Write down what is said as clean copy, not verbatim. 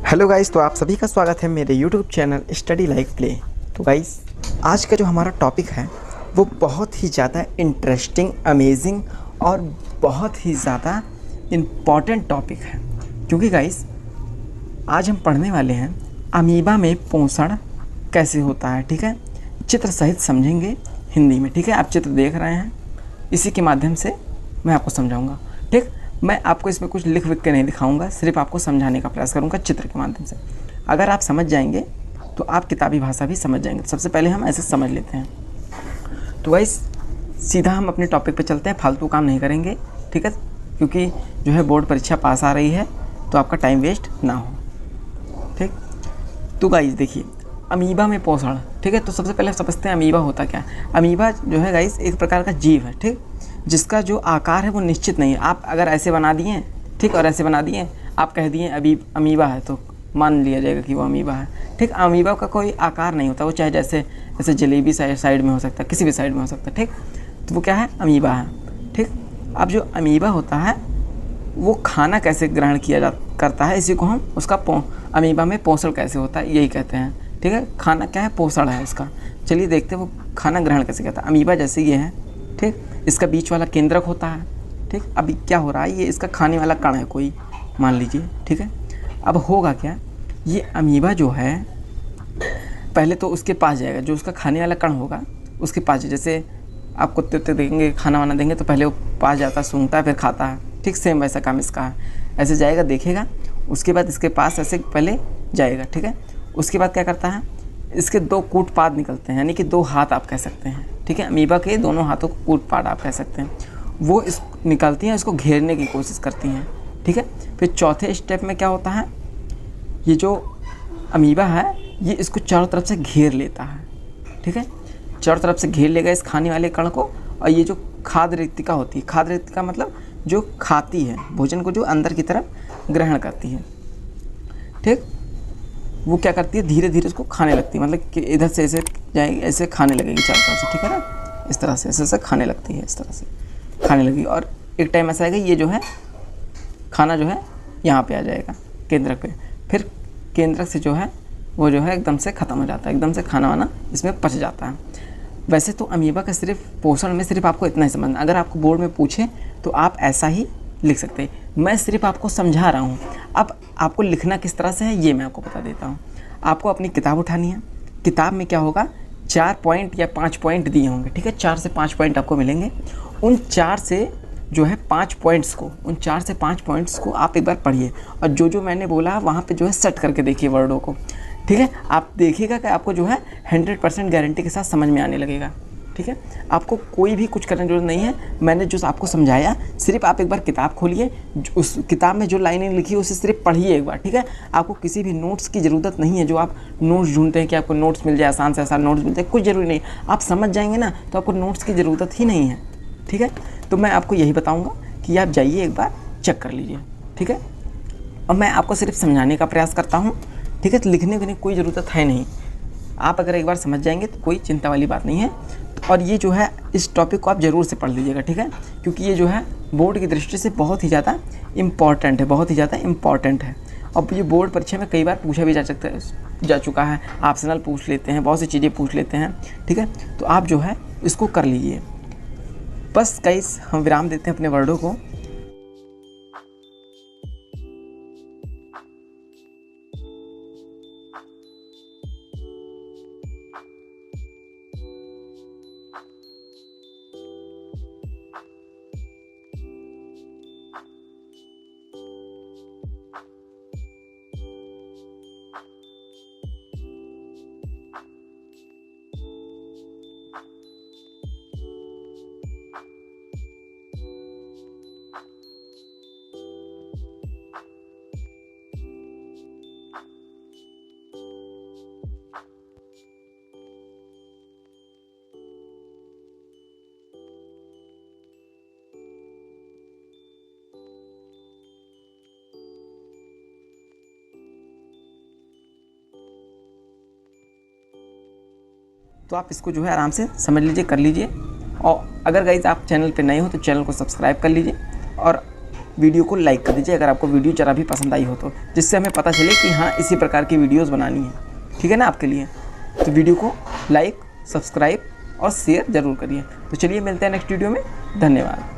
Hello guys, तो आप सभी का स्वागत है मेरे YouTube channel study like play. तो गाइस, आज का जो हमारा टॉपिक है वो बहुत ही ज़्यादा इंटरेस्टिंग, अमेजिंग और बहुत ही ज़्यादा इम्पॉर्टेंट टॉपिक है। क्योंकि गाइस, आज हम पढ़ने वाले हैं अमीबा में पोषण कैसे होता है। ठीक है, चित्र सहित समझेंगे हिंदी में। ठीक है, आप चित्र देख रहे हैं, इसी के माध्यम से मैं आपको समझाऊँगा। ठीक, मैं आपको इसमें कुछ लिख विख के नहीं दिखाऊंगा, सिर्फ आपको समझाने का प्रयास करूंगा चित्र के माध्यम से। अगर आप समझ जाएंगे तो आप किताबी भाषा भी समझ जाएंगे। तो सबसे पहले हम ऐसे समझ लेते हैं। तो गाइस, सीधा हम अपने टॉपिक पे चलते हैं, फालतू काम नहीं करेंगे। ठीक है, क्योंकि जो है बोर्ड परीक्षा पास आ रही है, तो आपका टाइम वेस्ट ना हो। ठीक, तो गाइस देखिए, अमीबा में पोषण। ठीक है, तो सबसे पहले समझते हैं अमीबा होता क्या है। अमीबा जो है गाइस एक प्रकार का जीव है, ठीक, जिसका जो आकार है वो निश्चित नहीं है। आप अगर ऐसे बना दिए, ठीक, और ऐसे बना दिए, आप कह दिए अभी अमीबा है, तो मान लिया जाएगा कि वो अमीबा है। ठीक, अमीबा का कोई आकार नहीं होता, वो चाहे जैसे जलेबी साइड में हो सकता है, किसी भी साइड में हो सकता है। ठीक, तो वो क्या है, अमीबा है। ठीक, अब जो अमीबा होता है वो खाना कैसे ग्रहण किया करता है, इसी को हम उसका अमीबा में पोषण कैसे होता है यही कहते हैं। ठीक है, खाना क्या है, पोषण है उसका। चलिए देखते हैं वो खाना ग्रहण कैसे करता है। अमीबा जैसे ये है, ठीक, इसका बीच वाला केंद्रक होता है। ठीक, अभी क्या हो रहा है, ये इसका खाने वाला कण है कोई, मान लीजिए। ठीक है, अब होगा क्या, ये अमीबा जो है पहले तो उसके पास जाएगा, जो उसका खाने वाला कण होगा उसके पास। जैसे आप कुत्ते उत्ते देंगे, खाना वाना देंगे तो पहले वो पास जाता है, सूंघता है, फिर खाता है। ठीक, सेम वैसा काम इसका है। ऐसे जाएगा, देखेगा, उसके बाद इसके पास ऐसे पहले जाएगा। ठीक है, उसके बाद क्या करता है, इसके दो कूट पाद निकलते हैं, यानी कि दो हाथ आप कह सकते हैं। ठीक है, अमीबा के दोनों हाथों को कूट पाद आप कह सकते हैं, वो इस निकलती हैं, इसको घेरने की कोशिश करती हैं। ठीक है, फिर चौथे स्टेप में क्या होता है, ये जो अमीबा है ये इसको चारों तरफ से घेर लेता है। ठीक है, चारों तरफ से घेर लेगा इस खाने वाले कण को। और ये जो खाद्य रिक्तिका होती है, खाद्य रिक्तिका मतलब जो खाती है भोजन को, जो अंदर की तरफ ग्रहण करती है। ठीक, वो क्या करती है, धीरे धीरे उसको खाने लगती है, मतलब कि इधर से ऐसे जाएगी, ऐसे खाने लगेगी चारों तरफ से। ठीक है ना, इस तरह से ऐसे खाने लगती है, इस तरह से खाने लगेगी। और एक टाइम ऐसा आएगा, ये जो है खाना जो है यहाँ पे आ जाएगा केंद्रक पे। फिर केंद्रक से जो है वो जो है एकदम से ख़त्म हो जाता है, एकदम से खाना वाना इसमें पच जाता है। वैसे तो अमीबा का सिर्फ पोषण में सिर्फ आपको इतना ही समझना। अगर आपको बोर्ड में पूछे तो आप ऐसा ही लिख सकते हैं। मैं सिर्फ आपको समझा रहा हूँ। अब आपको लिखना किस तरह से है ये मैं आपको बता देता हूँ। आपको अपनी किताब उठानी है। किताब में क्या होगा, 4 पॉइंट या 5 पॉइंट दिए होंगे। ठीक है, 4 से 5 पॉइंट आपको मिलेंगे। उन 4 से जो है 5 पॉइंट्स को, उन 4 से 5 पॉइंट्स को आप एक बार पढ़िए, और जो मैंने बोला वहाँ पे जो है सेट करके देखिए वर्डों को। ठीक है, आप देखिएगा कि आपको जो है 100% गारंटी के साथ समझ में आने लगेगा। ठीक है, आपको कोई भी कुछ करने की जरूरत नहीं है। मैंने जो आपको समझाया, सिर्फ आप एक बार किताब खोलिए, उस किताब में जो लाइनें लिखी है उसे सिर्फ पढ़िए एक बार। ठीक है, आपको किसी भी नोट्स की ज़रूरत नहीं है। जो आप नोट्स ढूंढते हैं कि आपको नोट्स मिल जाए, आसान से आसान नोट्स मिलते हैं, कुछ ज़रूरी नहीं। आप समझ जाएंगे ना तो आपको नोट्स की ज़रूरत ही नहीं है। ठीक है, तो मैं आपको यही बताऊँगा कि आप जाइए एक बार चेक कर लीजिए। ठीक है, और मैं आपको सिर्फ समझाने का प्रयास करता हूँ। ठीक है, तो लिखने की कोई ज़रूरत है नहीं। आप अगर एक बार समझ जाएंगे तो कोई चिंता वाली बात नहीं है। और ये जो है इस टॉपिक को आप ज़रूर से पढ़ लीजिएगा। ठीक है, क्योंकि ये जो है बोर्ड की दृष्टि से बहुत ही ज़्यादा इम्पॉर्टेंट है, बहुत ही ज़्यादा इम्पॉर्टेंट है। अब ये बोर्ड परीक्षा में कई बार पूछा भी जा चुका है। ऑप्शनल पूछ लेते हैं, बहुत सी चीज़ें पूछ लेते हैं। ठीक है, तो आप जो है इसको कर लीजिए। बस गाइस, हम विराम देते हैं अपने वर्डों को। तो आप इसको जो है आराम से समझ लीजिए, कर लीजिए। और अगर गाइस आप चैनल पे नए हो तो चैनल को सब्सक्राइब कर लीजिए। और वीडियो को लाइक कर दीजिए अगर आपको वीडियो ज़रा भी पसंद आई हो तो, जिससे हमें पता चले कि हाँ इसी प्रकार की वीडियोज़ बनानी है। ठीक है ना आपके लिए। तो वीडियो को लाइक, सब्सक्राइब और शेयर ज़रूर करिए। तो चलिए मिलते हैं नेक्स्ट वीडियो में। धन्यवाद।